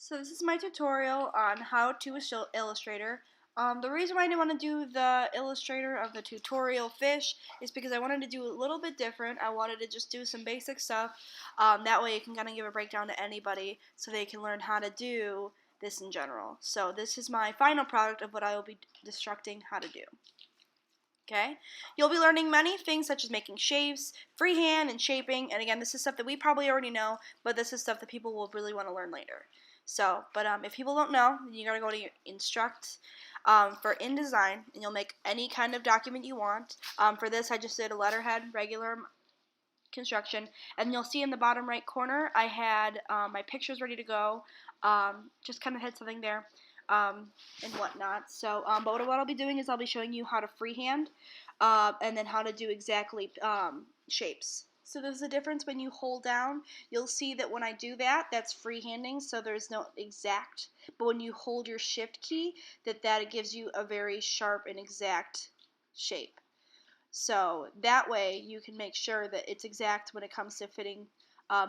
So this is my tutorial on how to Illustrator. The reason why I didn't want to do the Illustrator of the tutorial fish is because I wanted to do a little bit different. I wanted to just do some basic stuff. That way you can kind of give a breakdown to anybody so they can learn how to do this in general. So this is my final product of what I will be instructing how to do. Okay, you'll be learning many things such as making shapes, freehand, and shaping. And again, this is stuff that we probably already know, but this is stuff that people will really want to learn later. So, but if people don't know, you gotta go to your instruct for InDesign, and you'll make any kind of document you want. For this, I just did a letterhead, regular construction, and you'll see in the bottom right corner, I had my pictures ready to go. Just kind of had something there. And whatnot. So, but what I'll be doing is I'll be showing you how to freehand, and then how to do exactly shapes. So there's a difference when you hold down. You'll see that when I do that, that's freehanding, so there's no exact. But when you hold your shift key, that it gives you a very sharp and exact shape. So that way you can make sure that it's exact when it comes to fitting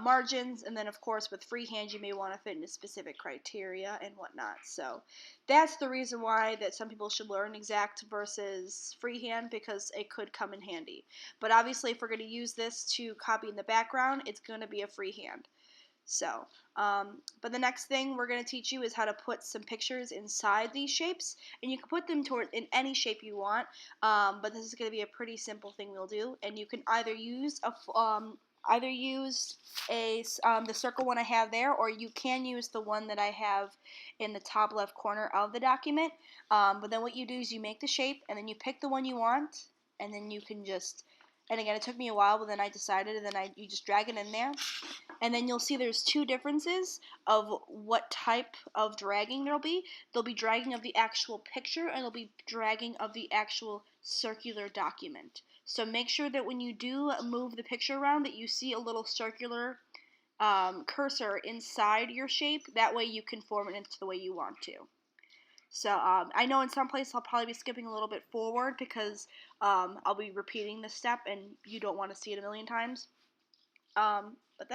margins, and then of course with freehand you may want to fit into specific criteria and whatnot. So that's the reason why that some people should learn exact versus freehand, because it could come in handy. But obviously if we're going to use this to copy in the background, it's going to be a freehand. So, but the next thing we're going to teach you is how to put some pictures inside these shapes, and you can put them in any shape you want, but this is going to be a pretty simple thing we'll do, and you can either use the circle one I have there, or you can use the one that I have in the top left corner of the document, but then what you do is you make the shape, and then you pick the one you want, and then you can just, and again, it took me a while, but then I decided, and then you just drag it in there. And then you'll see there's two differences of what type of dragging there'll be. There'll be dragging of the actual picture, and there'll be dragging of the actual circular document. So make sure that when you do move the picture around that you see a little circular cursor inside your shape. That way you can form it into the way you want to. So I know in some places I'll probably be skipping a little bit forward because I'll be repeating this step and you don't want to see it a million times. But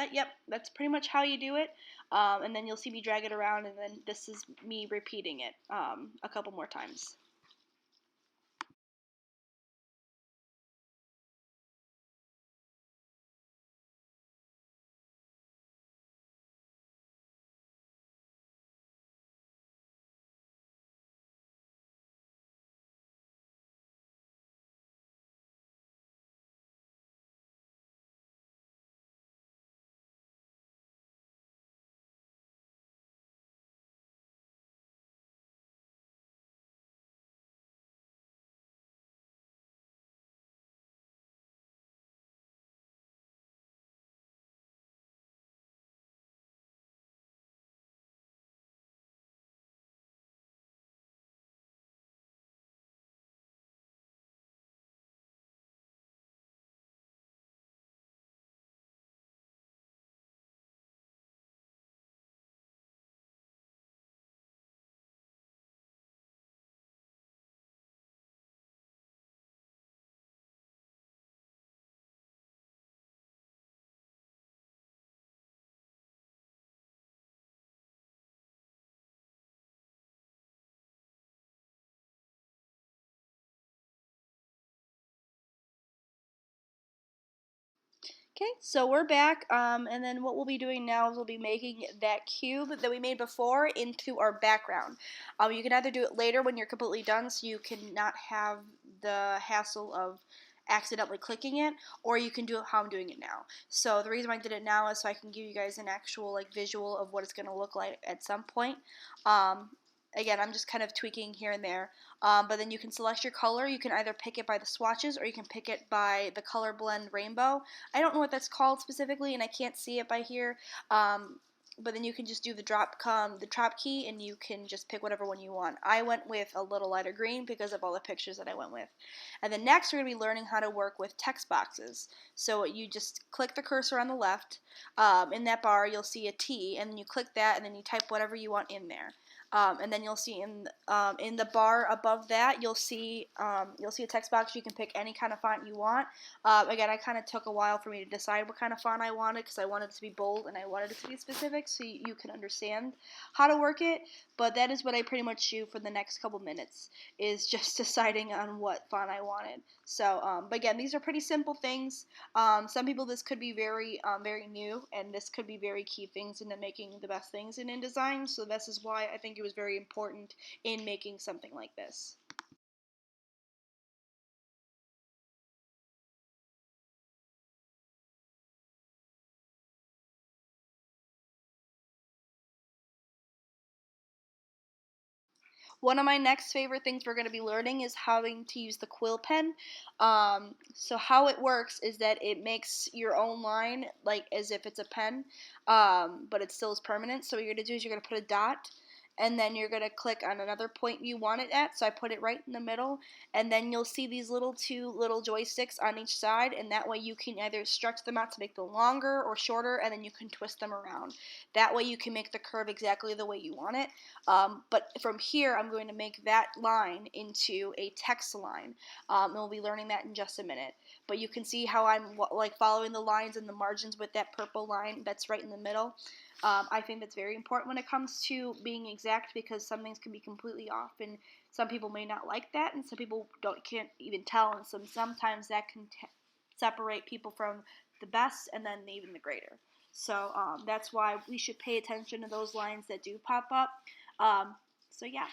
that's pretty much how you do it. And then you'll see me drag it around, and then this is me repeating it a couple more times. Okay, so we're back, and then what we'll be doing now is we'll be making that cube that we made before into our background. You can either do it later when you're completely done, so you can not have the hassle of accidentally clicking it, or you can do it how I'm doing it now. So the reason I did it now is so I can give you guys an actual visual of what it's going to look like at some point. Again, I'm just kind of tweaking here and there. But then you can select your color. You can either pick it by the swatches or you can pick it by the color blend rainbow. I don't know what that's called specifically, and I can't see it by here. But then you can just do the drop key, and you can just pick whatever one you want. I went with a little lighter green because of all the pictures that I went with. And then next we're going to be learning how to work with text boxes. So you just click the cursor on the left. In that bar you'll see a T, and then you click that, and then you type whatever you want in there. And then you'll see in the bar above that you'll see a text box. You can pick any kind of font you want. Again, I kind of took a while for me to decide what kind of font I wanted because I wanted it to be bold and I wanted it to be specific. basics so you can understand how to work it, but that is what I pretty much do for the next couple minutes, is just deciding on what font I wanted. So, but again, these are pretty simple things. Some people, this could be very new, and this could be very key things into making the best things in InDesign. So this is why I think it was very important in making something like this. One of my next favorite things we're going to be learning is how to use the quill pen. So how it works is that it makes your own line like as if it's a pen, but it still is permanent. So what you're going to do is you're going to put a dot, and then you're going to click on another point you want it at. So I put it right in the middle, and then you'll see these two little joysticks on each side, and that way you can either stretch them out to make them longer or shorter, and then you can twist them around. That way you can make the curve exactly the way you want it. But from here, I'm going to make that line into a text line, and we'll be learning that in just a minute. But you can see how I'm like following the lines and the margins with that purple line that's right in the middle. I think that's very important when it comes to being exact, because some things can be completely off, and some people may not like that, and some people can't even tell, and sometimes that can separate people from the best and then even the greater. So that's why we should pay attention to those lines that do pop up. So yeah.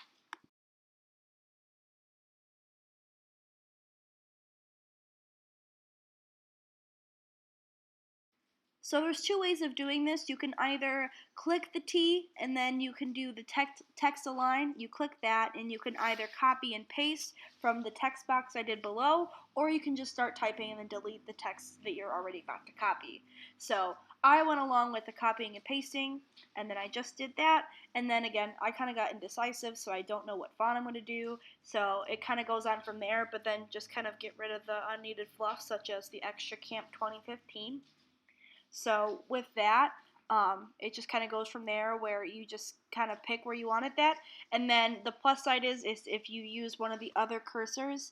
So there's two ways of doing this. You can either click the T and then you can do the text align. You click that and you can either copy and paste from the text box I did below, or you can just start typing and then delete the text that you're already about to copy. So I went along with the copying and pasting, and then I just did that. And then again, I kind of got indecisive, so I don't know what font I'm going to do. So it kind of goes on from there, but then just kind of get rid of the unneeded fluff, such as the extra Camp 2015. So with that, it just kind of goes from there, where you just kind of pick where you want it that. And then the plus side is if you use one of the other cursors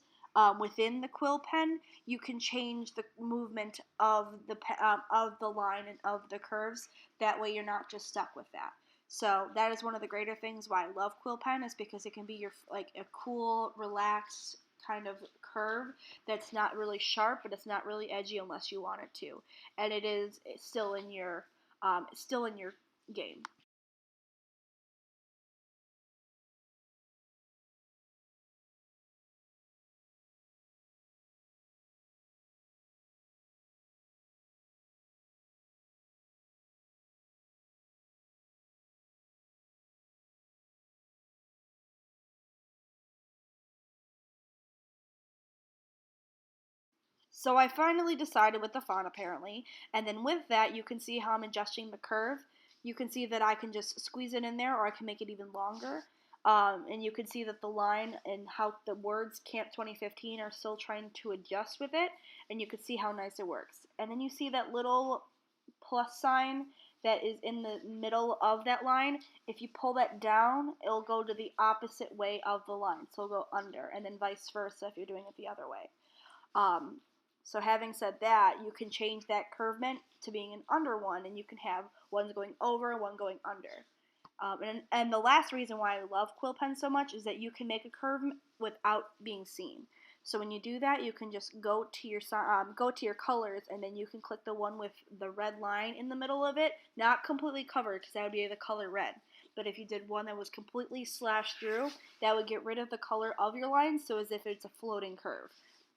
within the quill pen, you can change the movement of the line and of the curves. That way, you're not just stuck with that. So that is one of the greater things why I love quill pen, is because it can be your like a cool, relaxed kind of curve that's not really sharp, but it's not really edgy unless you want it to, and it's still in your game. So I finally decided with the font, apparently, and then with that you can see how I'm adjusting the curve. You can see that I can just squeeze it in there, or I can make it even longer. And you can see that the line and how the words Camp 2015 are still trying to adjust with it, and you can see how nice it works. And then you see that little plus sign that is in the middle of that line. If you pull that down, it'll go to the opposite way of the line, so it'll go under, and then vice versa if you're doing it the other way. Um, so having said that, you can change that curvement to being an under one, and you can have ones going over and one going under. And the last reason why I love quill pens so much is that you can make a curve without being seen. So when you do that, you can just go to your colors, and then you can click the one with the red line in the middle of it, not completely covered, because that would be the color red. But if you did one that was completely slashed through, that would get rid of the color of your line, so as if it's a floating curve.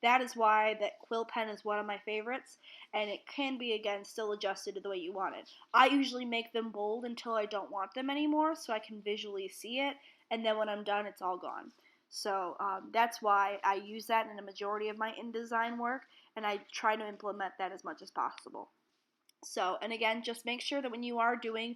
That is why that quill pen is one of my favorites, and it can be, again, still adjusted to the way you want it. I usually make them bold until I don't want them anymore, so I can visually see it, and then when I'm done, it's all gone. So that's why I use that in a majority of my InDesign work, and I try to implement that as much as possible. So, and again, just make sure that when you are doing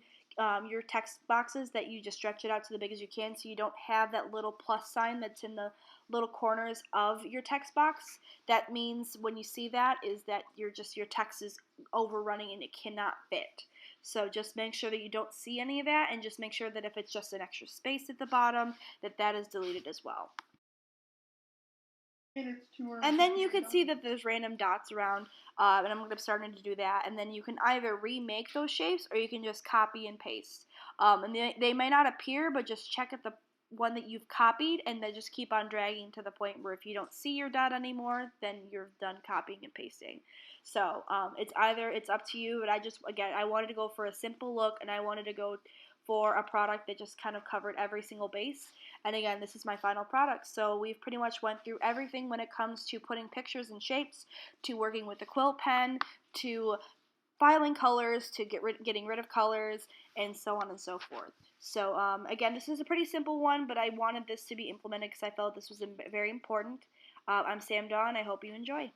your text boxes, that you just stretch it out to the big as you can, so you don't have that little plus sign that's in the little corners of your text box. That means when you see that is that your text is overrunning and it cannot fit. So just make sure that you don't see any of that, and just make sure that if it's just an extra space at the bottom, that is deleted as well. And then you can see that there's random dots around, and I'm going to starting to do that. And then you can either remake those shapes or you can just copy and paste. And they may not appear, but just check at the one that you've copied, and then just keep on dragging to the point where if you don't see your dot anymore, then you're done copying and pasting. So it's up to you. But I wanted to go for a simple look, and I wanted to go for a product that just kind of covered every single base. And again, this is my final product. So we've pretty much went through everything when it comes to putting pictures and shapes, to working with the quilt pen, to filing colors, to getting rid of colors, and so on and so forth. So again, this is a pretty simple one, but I wanted this to be implemented because I felt this was very important. I'm Sam Dawn. I hope you enjoy.